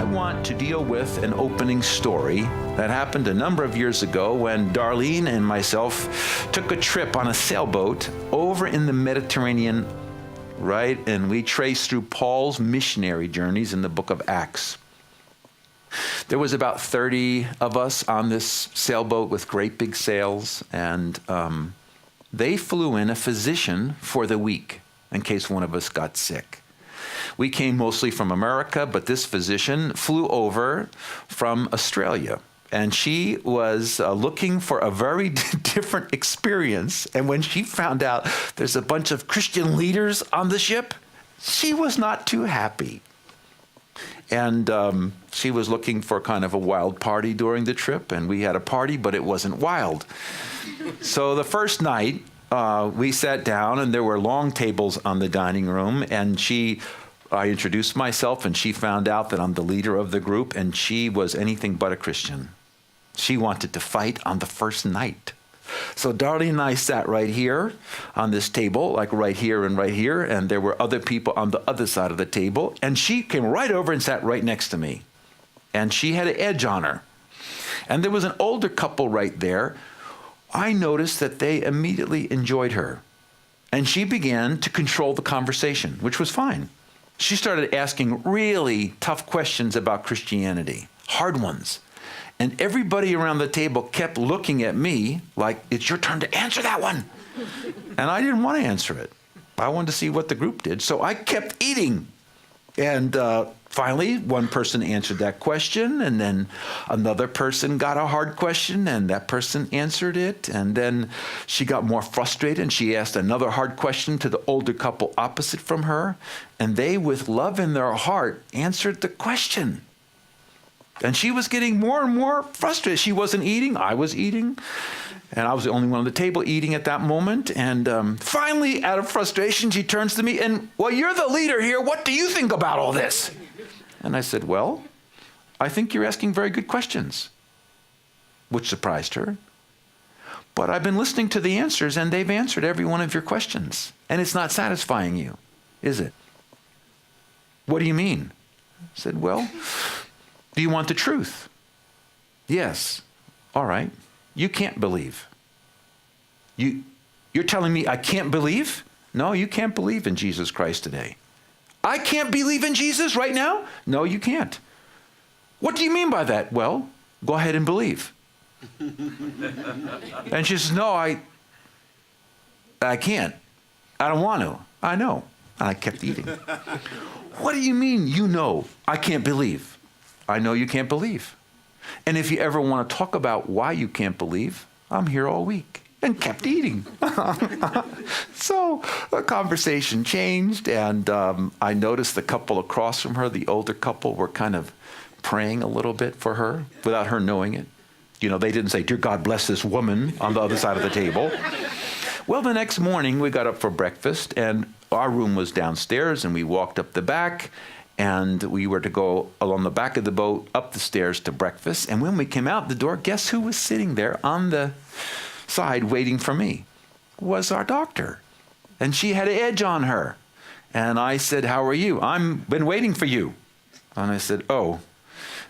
I want to deal with an opening story that happened a number of years ago when Darlene and myself took a trip on a sailboat over in the Mediterranean, right? And we traced through Paul's missionary journeys in the book of Acts. There was about 30 of us on this sailboat with great big sails, and they flew in a physician for the week in case one of us got sick. We came mostly from America, but this physician flew over from Australia. And she was looking for a very different experience. And when she found out there's a bunch of Christian leaders on the ship, she was not too happy. And she was looking for kind of a wild party during the trip. And we had a party, but it wasn't wild. So the first night, we sat down, and there were long tables on the dining room. And I introduced myself, and she found out that I'm the leader of the group, and she was anything but a Christian. She wanted to fight on the first night. So Darlene and I sat right here on this table, like right here, and there were other people on the other side of the table, and she came right over and sat right next to me. And she had an edge on her. And there was an older couple right there. I noticed that they immediately enjoyed her. And she began to control the conversation, which was fine. She started asking really tough questions about Christianity, hard ones. And everybody around the table kept looking at me like, it's your turn to answer that one. And I didn't want to answer it. I wanted to see what the group did. So I kept eating. And finally, one person answered that question, and then another person got a hard question, and that person answered it. And then she got more frustrated, and she asked another hard question to the older couple opposite from her. And they, with love in their heart, answered the question. And she was getting more and more frustrated. She wasn't eating. I was eating. And I was the only one on the table eating at that moment. And finally, out of frustration, she turns to me and, well, you're the leader here. What do you think about all this? And I said, well, I think you're asking very good questions, which surprised her. But I've been listening to the answers, and they've answered every one of your questions. And it's not satisfying you, is it? What do you mean? I said, well, do you want the truth? Yes. All right. You can't believe. You're telling me I can't believe? No, you can't believe in Jesus Christ today. I can't believe in Jesus right now? No, you can't. What do you mean by that? Well, go ahead and believe. And she says, no, I can't. I don't want to. I know. And I kept eating. What do you mean, you know, I can't believe? I know you can't believe. And if you ever want to talk about why you can't believe, I'm here all week. And kept eating. So the conversation changed, and I noticed the couple across from her, the older couple, were kind of praying a little bit for her without her knowing it. You know, they didn't say, dear God, bless this woman on the other side of the table. Well, the next morning we got up for breakfast, and our room was downstairs, and we walked up the back, and we were to go along the back of the boat up the stairs to breakfast. And when we came out the door, guess who was sitting there on the side waiting for me? Was our doctor. And she had an edge on her. And I said, how are you? I've been waiting for you. And I said, oh.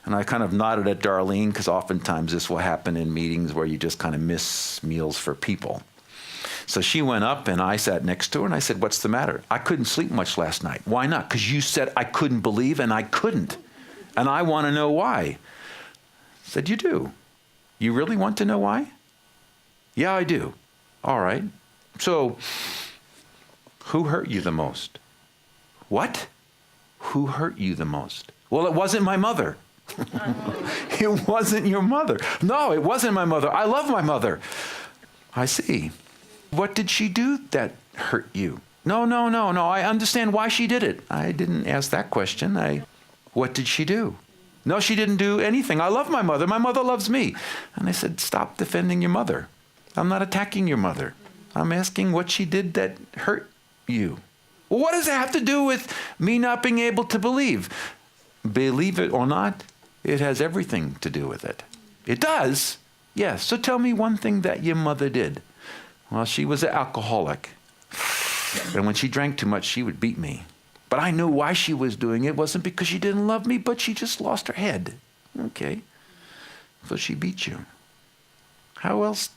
And I kind of nodded at Darlene, because oftentimes this will happen in meetings where you just kind of miss meals for people. So she went up, and I sat next to her, and I said, what's the matter? I couldn't sleep much last night. Why not? Because you said I couldn't believe, and I couldn't. And I want to know why. I said, you do? You really want to know why? Yeah, I do. All right. So who hurt you the most? What? Who hurt you the most? Well, it wasn't my mother. It wasn't your mother. No, it wasn't my mother. I love my mother. I see. What did she do that hurt you? No. I understand why she did it. I didn't ask that question. What did she do? No, she didn't do anything. I love my mother. My mother loves me. And I said, stop defending your mother. I'm not attacking your mother. I'm asking what she did that hurt you. Well, what does it have to do with me not being able to believe? Believe it or not, it has everything to do with it. It does? Yes. So tell me one thing that your mother did. Well, she was an alcoholic. And when she drank too much, she would beat me. But I knew why she was doing it. It wasn't because she didn't love me, but she just lost her head. Okay. So she beat you. How else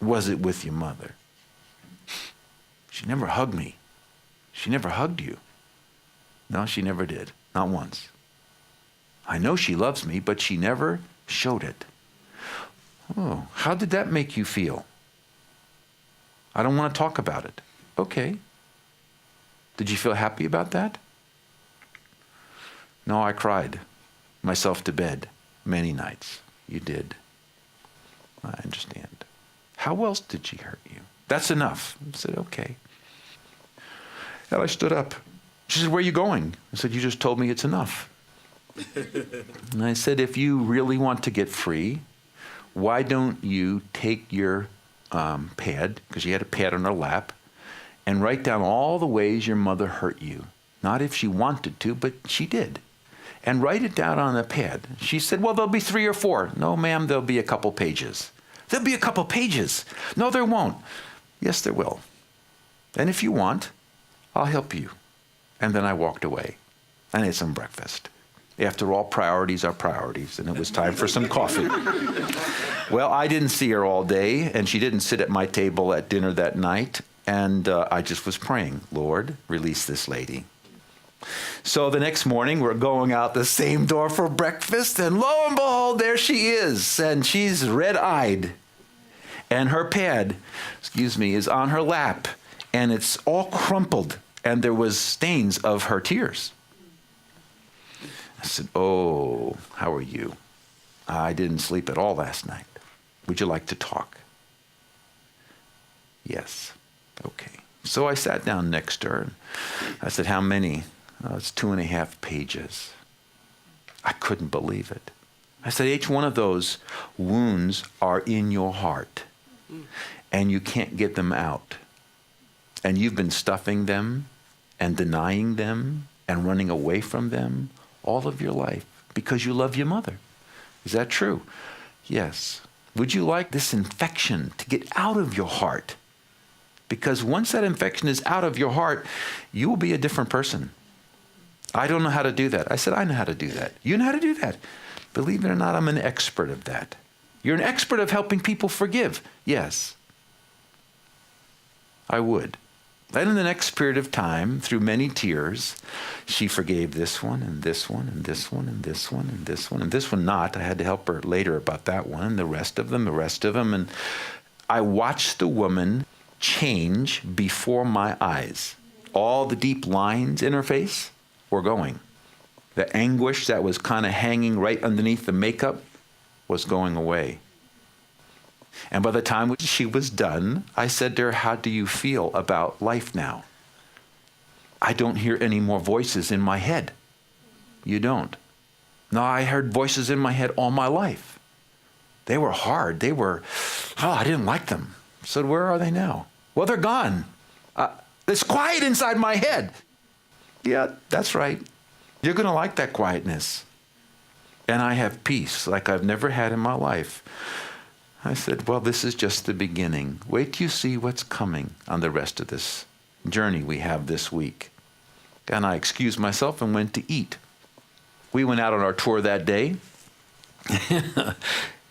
was it with your mother? She never hugged me. She never hugged you. No, she never did. Not once. I know she loves me, but she never showed it. Oh, how did that make you feel? I don't want to talk about it. Okay. Did you feel happy about that? No, I cried myself to bed many nights. You did. I understand. How else did she hurt you? That's enough. I said, okay. And I stood up. She said, where are you going? I said, you just told me it's enough. And I said, if you really want to get free, why don't you take your pad, because she had a pad on her lap, and write down all the ways your mother hurt you. Not if she wanted to, but she did. And write it down on a pad. She said, well, there'll be 3 or 4. No, ma'am, there'll be a couple pages. There'll be a couple pages. No, there won't. Yes, there will. And if you want, I'll help you. And then I walked away and ate some breakfast. After all, priorities are priorities, and it was time for some coffee. Well, I didn't see her all day, and she didn't sit at my table at dinner that night, and I just was praying, Lord, release this lady. So the next morning, we're going out the same door for breakfast, and lo and behold, there she is, and she's red-eyed, and her pad, is on her lap, and it's all crumpled, and there was stains of her tears. I said, oh, how are you? I didn't sleep at all last night. Would you like to talk? Yes. Okay. So I sat down next to her. And I said, how many? It's 2.5 pages. I couldn't believe it. I said, each one of those wounds are in your heart, and you can't get them out. And you've been stuffing them and denying them and running away from them all of your life because you love your mother. Is that true? Yes. Would you like this infection to get out of your heart? Because once that infection is out of your heart, you will be a different person. I don't know how to do that. I said, I know how to do that. You know how to do that? Believe it or not, I'm an expert of that. You're an expert of helping people forgive. Yes. I would. Then in the next period of time, through many tears, she forgave this one and this one and this one and this one and this one and this one not. I had to help her later about that one and the rest of them. And I watched the woman change before my eyes. All the deep lines in her face were going. The anguish that was kind of hanging right underneath the makeup was going away. And by the time she was done, I said to her, how do you feel about life now? I don't hear any more voices in my head. You don't? No, I heard voices in my head all my life. They were hard. I didn't like them. I said, where are they now? Well, they're gone. It's quiet inside my head. Yeah, that's right. You're going to like that quietness. And I have peace like I've never had in my life. I said, well, this is just the beginning. Wait till you see what's coming on the rest of this journey we have this week. And I excused myself and went to eat. We went out on our tour that day.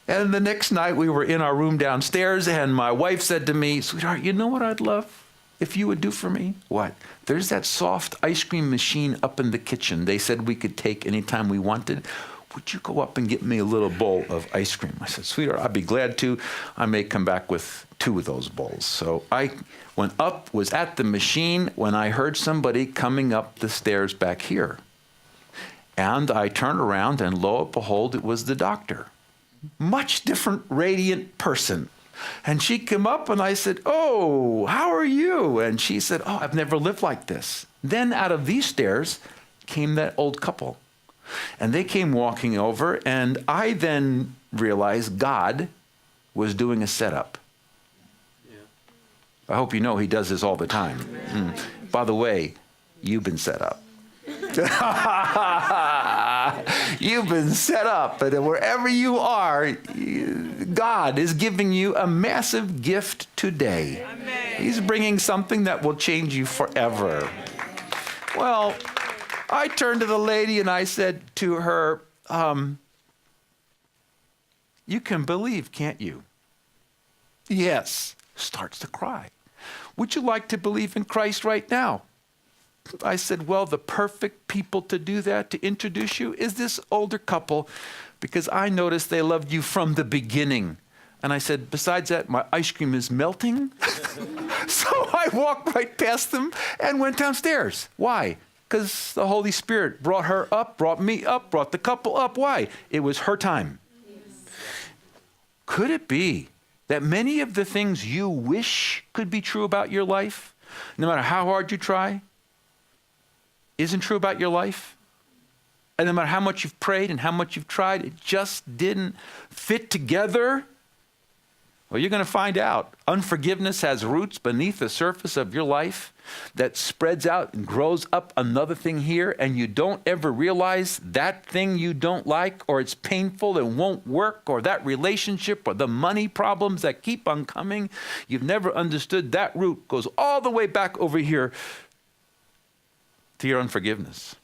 And the next night we were in our room downstairs, and my wife said to me, sweetheart, you know what I'd love if you would do for me? What? There's that soft ice cream machine up in the kitchen. They said we could take anytime we wanted. Would you go up and get me a little bowl of ice cream? I said, sweetheart, I'd be glad to. I may come back with 2 of those bowls. So I went up, was at the machine, when I heard somebody coming up the stairs back here. And I turned around, and lo and behold, it was the doctor. Much different, radiant person. And she came up, and I said, oh, how are you? And she said, oh, I've never lived like this. Then out of these stairs came that old couple. And they came walking over, and I then realized God was doing a setup. Yeah. I hope you know he does this all the time. By the way, you've been set up. You've been set up, and wherever you are, God is giving you a massive gift today. Amen. He's bringing something that will change you forever. Well, I turned to the lady and I said to her, you can believe, can't you? Yes. Starts to cry. Would you like to believe in Christ right now? I said, well, the perfect people to do that, to introduce you, is this older couple, because I noticed they loved you from the beginning. And I said, besides that, my ice cream is melting. So I walked right past them and went downstairs. Why? Because the Holy Spirit brought her up, brought me up, brought the couple up. Why? It was her time. Yes. Could it be that many of the things you wish could be true about your life, no matter how hard you try, isn't true about your life? And no matter how much you've prayed and how much you've tried, it just didn't fit together? Well, you're going to find out. Unforgiveness has roots beneath the surface of your life that spreads out and grows up another thing here, and you don't ever realize that thing you don't like, or it's painful and won't work, or that relationship, or the money problems that keep on coming. You've never understood that root goes all the way back over here to your unforgiveness.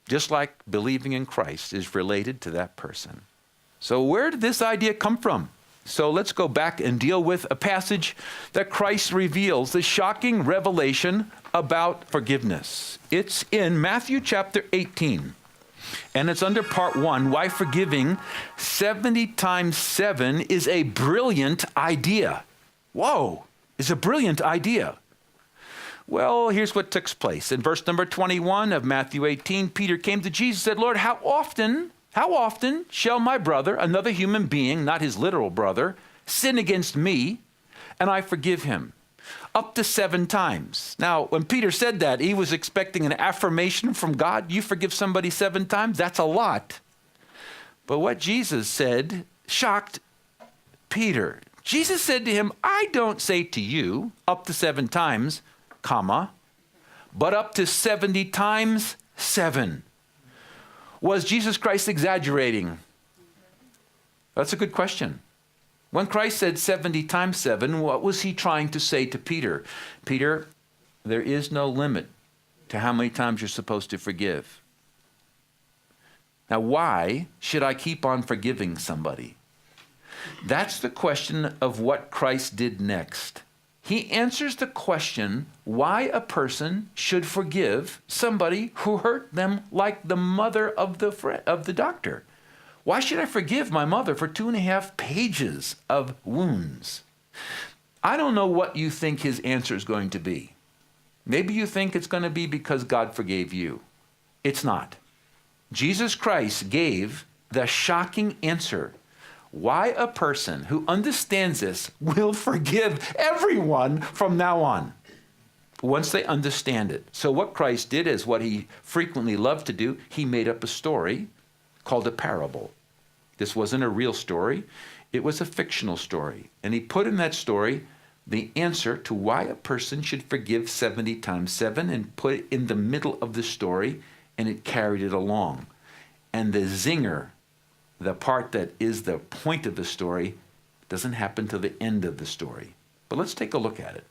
Just like believing in Christ is related to that person. So where did this idea come from? So let's go back and deal with a passage that Christ reveals, the shocking revelation about forgiveness. It's in Matthew chapter 18, and it's under part 1, why forgiving 70 times 7 is a brilliant idea. Whoa, it's a brilliant idea. Well, here's what took place. In verse number 21 of Matthew 18, Peter came to Jesus and said, Lord, how often shall my brother, another human being, not his literal brother, sin against me, and I forgive him? Up to 7 times. Now, when Peter said that, he was expecting an affirmation from God. You forgive somebody 7 times? That's a lot. But what Jesus said shocked Peter. Jesus said to him, I don't say to you up to 7 times, comma, but up to 70 times 7. Was Jesus Christ exaggerating? That's a good question. When Christ said 70 times 7, what was he trying to say to Peter? Peter, there is no limit to how many times you're supposed to forgive. Now, why should I keep on forgiving somebody? That's the question of what Christ did next. He answers the question why a person should forgive somebody who hurt them, like the mother of the doctor. Why should I forgive my mother for 2.5 pages of wounds? I don't know what you think his answer is going to be. Maybe you think it's going to be because God forgave you. It's not. Jesus Christ gave the shocking answer why a person who understands this will forgive everyone from now on, once they understand it. So what Christ did is what he frequently loved to do. He made up a story called a parable. This wasn't a real story. It was a fictional story. And he put in that story the answer to why a person should forgive 70 times 7 and put it in the middle of the story, and it carried it along. And the zinger, the part that is the point of the story, doesn't happen till the end of the story. But let's take a look at it.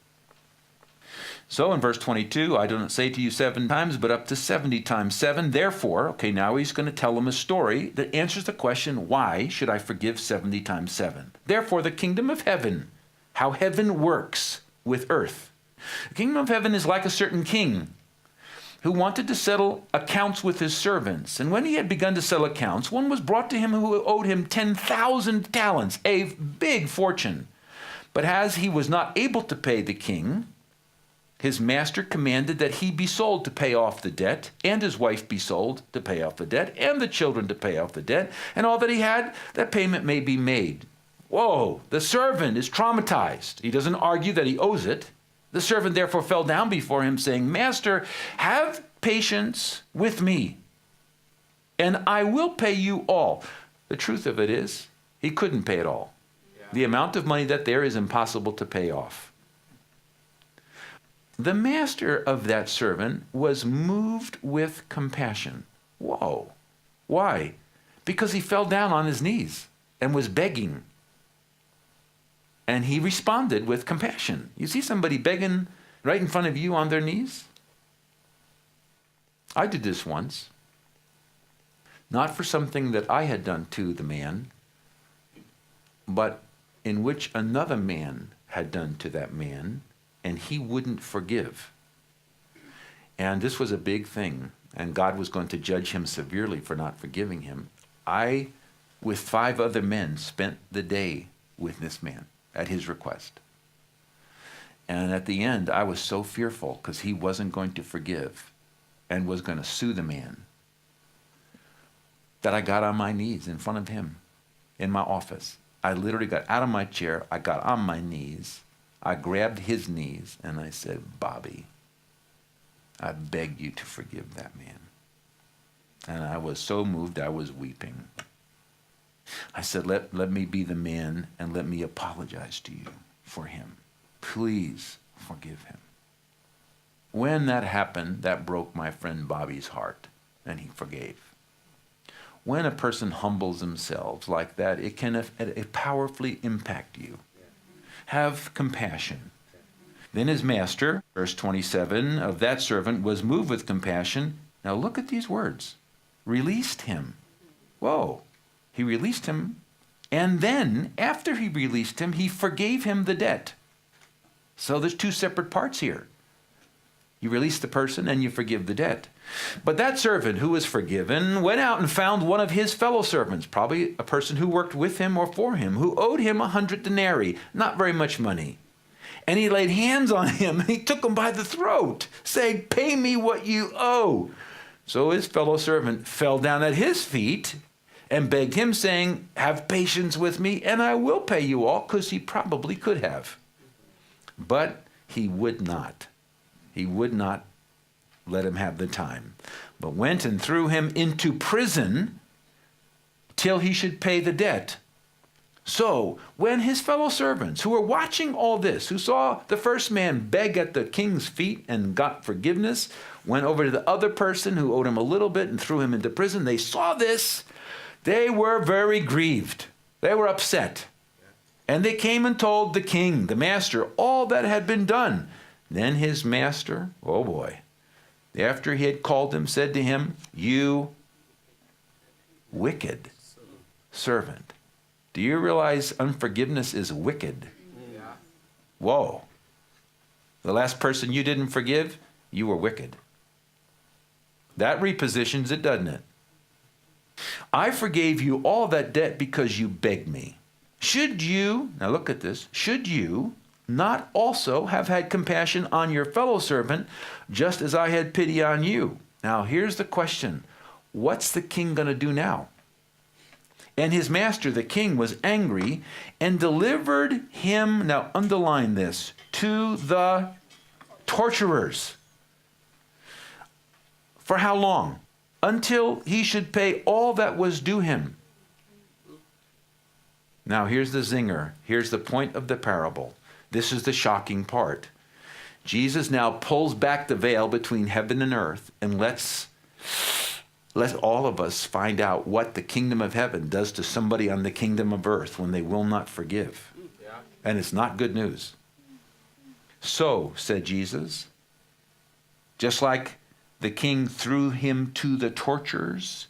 So in verse 22, I don't say to you 7 times, but up to 70 times 7. Therefore, okay, now he's going to tell them a story that answers the question, why should I forgive 70 times 7? Therefore, the kingdom of heaven, how heaven works with earth. The kingdom of heaven is like a certain king who wanted to settle accounts with his servants. And when he had begun to settle accounts, one was brought to him who owed him 10,000 talents, a big fortune. But as he was not able to pay the king, his master commanded that he be sold to pay off the debt, and his wife be sold to pay off the debt, and the children to pay off the debt, and all that he had, that payment may be made. Whoa, the servant is traumatized. He doesn't argue that he owes it. The servant therefore fell down before him, saying, Master, have patience with me, and I will pay you all. The truth of it is, he couldn't pay it all. Yeah. The amount of money that there is impossible to pay off. The master of that servant was moved with compassion. Whoa. Why? Because he fell down on his knees and was begging. And he responded with compassion. You see somebody begging right in front of you on their knees? I did this once. Not for something that I had done to the man, but in which another man had done to that man, and he wouldn't forgive. And this was a big thing, and God was going to judge him severely for not forgiving him. I, with 5 other men, spent the day with this man at his request. And at the end, I was so fearful because he wasn't going to forgive and was going to sue the man, that I got on my knees in front of him in my office. I literally got out of my chair. I got on my knees. I grabbed his knees and I said, Bobby, I beg you to forgive that man. And I was so moved, I was weeping. I said, let me be the man and let me apologize to you for him. Please forgive him. When that happened, that broke my friend Bobby's heart, and he forgave. When a person humbles themselves like that, it can powerfully impact you. Have compassion. Then his master, verse 27, of that servant was moved with compassion. Now look at these words. Released him. Whoa. He released him. And then, after he released him, he forgave him the debt. So there's 2 separate parts here. You release the person and you forgive the debt. But that servant who was forgiven went out and found one of his fellow servants, probably a person who worked with him or for him, who owed him 100 denarii, not very much money. And he laid hands on him and he took him by the throat, saying, pay me what you owe. So his fellow servant fell down at his feet and begged him, saying, have patience with me and I will pay you all, because he probably could have. But he would not. He would not let him have the time, but went and threw him into prison till he should pay the debt. So when his fellow servants who were watching all this, who saw the first man beg at the king's feet and got forgiveness, went over to the other person who owed him a little bit and threw him into prison, they saw this, they were very grieved. They were upset. And they came and told the king, the master, all that had been done. Then his master, oh boy, after he had called him, said to him, you wicked servant. Do you realize unforgiveness is wicked? Yeah. Whoa. The last person you didn't forgive, you were wicked. That repositions it, doesn't it? I forgave you all that debt because you begged me. Should you, now look at this, should you not also have had compassion on your fellow servant, just as I had pity on you? Now here's the question. What's the king going to do now? And his master, the king, was angry and delivered him, now underline this, to the torturers. For how long? Until he should pay all that was due him. Now here's the zinger. Here's the point of the parable. This is the shocking part. Jesus now pulls back the veil between heaven and earth and lets all of us find out what the kingdom of heaven does to somebody on the kingdom of earth when they will not forgive. Yeah. And it's not good news. So, said Jesus, just like the king threw him to the torturers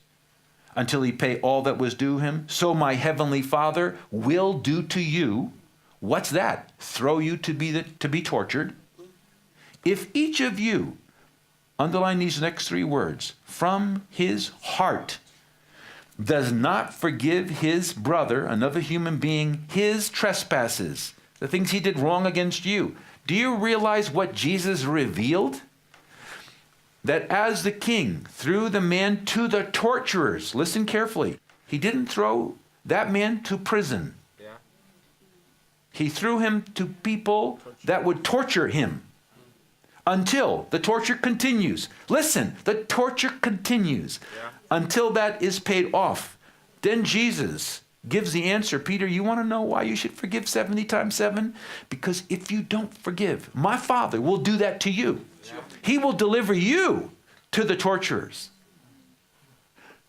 until he pay all that was due him, so my heavenly Father will do to you. What's that? Throw you to be tortured. If each of you, underline these next 3 words, from his heart does not forgive his brother, another human being, his trespasses, the things he did wrong against you. Do you realize what Jesus revealed? That as the king threw the man to the torturers, listen carefully, he didn't throw that man to prison. Yeah. He threw him to people that would torture him until the torture continues. Listen, the torture continues until that is paid off. Then Jesus gives the answer. Peter, you want to know why you should forgive 70 times 7? Because if you don't forgive, my Father will do that to you. He will deliver you to the torturers.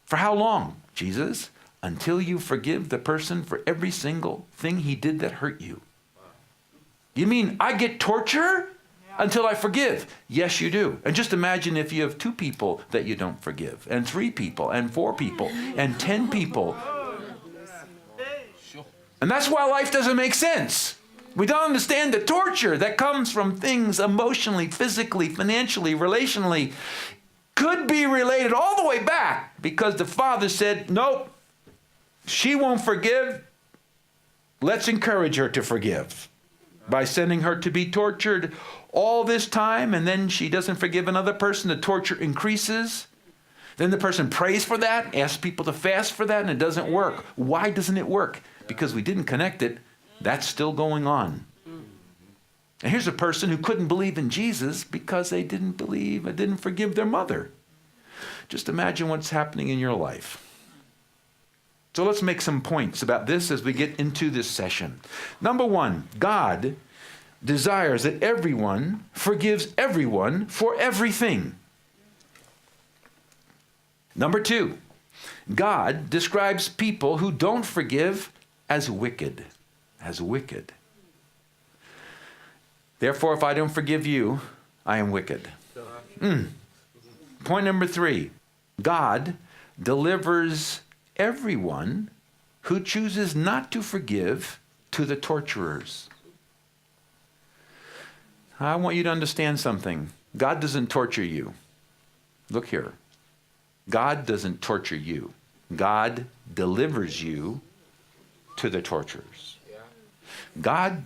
For how long, Jesus? Until you forgive the person for every single thing he did that hurt you. You mean I get torture? Yeah. until I forgive. Yes, you do. And just imagine if you have 2 people that you don't forgive, and 3 people, and 4 people, and 10 people. And that's why life doesn't make sense. We don't understand the torture that comes from things emotionally, physically, financially, relationally, could be related all the way back because the father said, nope, she won't forgive. Let's encourage her to forgive by sending her to be tortured all this time, and then she doesn't forgive another person. The torture increases. Then the person prays for that, asks people to fast for that, and it doesn't work. Why doesn't it work? Because we didn't connect it. That's still going on. And here's a person who couldn't believe in Jesus because they didn't believe and didn't forgive their mother. Just imagine what's happening in your life. So let's make some points about this as we get into this session. Number 1, God desires that everyone forgives everyone for everything. Number 2, God describes people who don't forgive as wicked. As wicked. Therefore, if I don't forgive you, I am wicked. Point number 3, God delivers everyone who chooses not to forgive to the torturers. I want you to understand something. God doesn't torture you. Look here. God doesn't torture you. God delivers you to the torturers. God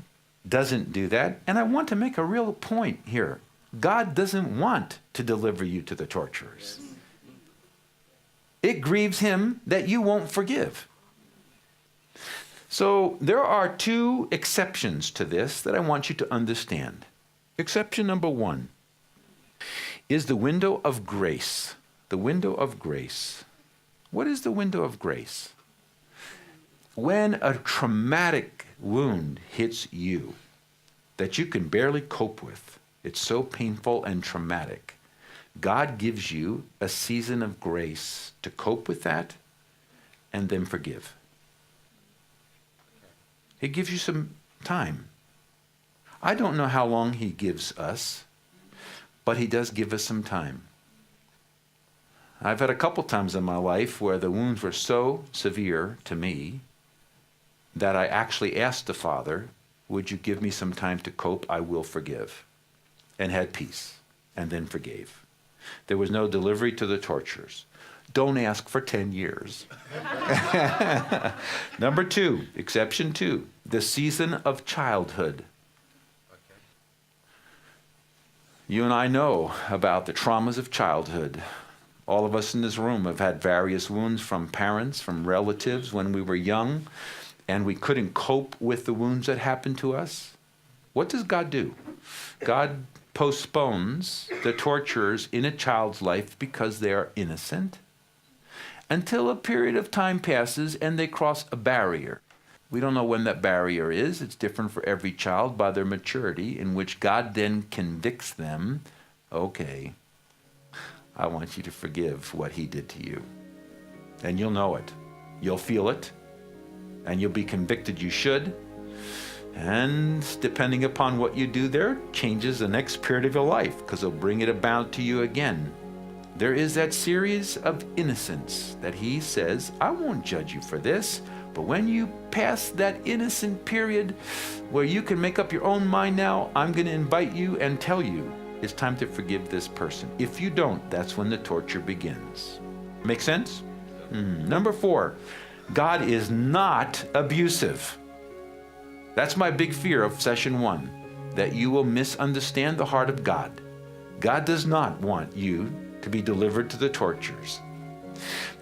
doesn't do that. And I want to make a real point here. God doesn't want to deliver you to the torturers. It grieves him that you won't forgive. So there are 2 exceptions to this that I want you to understand. Exception number 1 is the window of grace. The window of grace. What is the window of grace? When a traumatic wound hits you that you can barely cope with, it's so painful and traumatic, God gives you a season of grace to cope with that and then forgive. He gives you some time. I don't know how long he gives us, but he does give us some time. I've had a couple times in my life where the wounds were so severe to me that I actually asked the Father, would you give me some time to cope? I will forgive. And had peace, and then forgave. There was no delivery to the torturers. Don't ask for 10 years. Number 2, exception 2, the season of childhood. You and I know about the traumas of childhood. All of us in this room have had various wounds from parents, from relatives when we were young, and we couldn't cope with the wounds that happened to us. What does God do? God postpones the torturers in a child's life because they are innocent until a period of time passes and they cross a barrier. We don't know when that barrier is. It's different for every child by their maturity, in which God then convicts them. Okay, I want you to forgive what he did to you. And you'll know it. You'll feel it. And you'll be convicted you should. And depending upon what you do there, changes the next period of your life, because he'll bring it about to you again. There is that series of innocence that he says, I won't judge you for this. But when you pass that innocent period where you can make up your own mind now, I'm going to invite you and tell you it's time to forgive this person. If you don't, that's when the torture begins. Make sense? Number 4, God is not abusive. That's my big fear of session 1, that you will misunderstand the heart of God. God does not want you to be delivered to the torturers.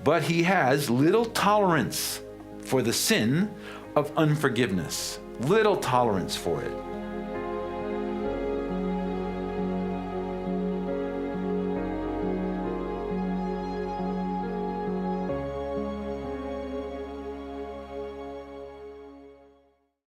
But he has little tolerance for the sin of unforgiveness. Little tolerance for it.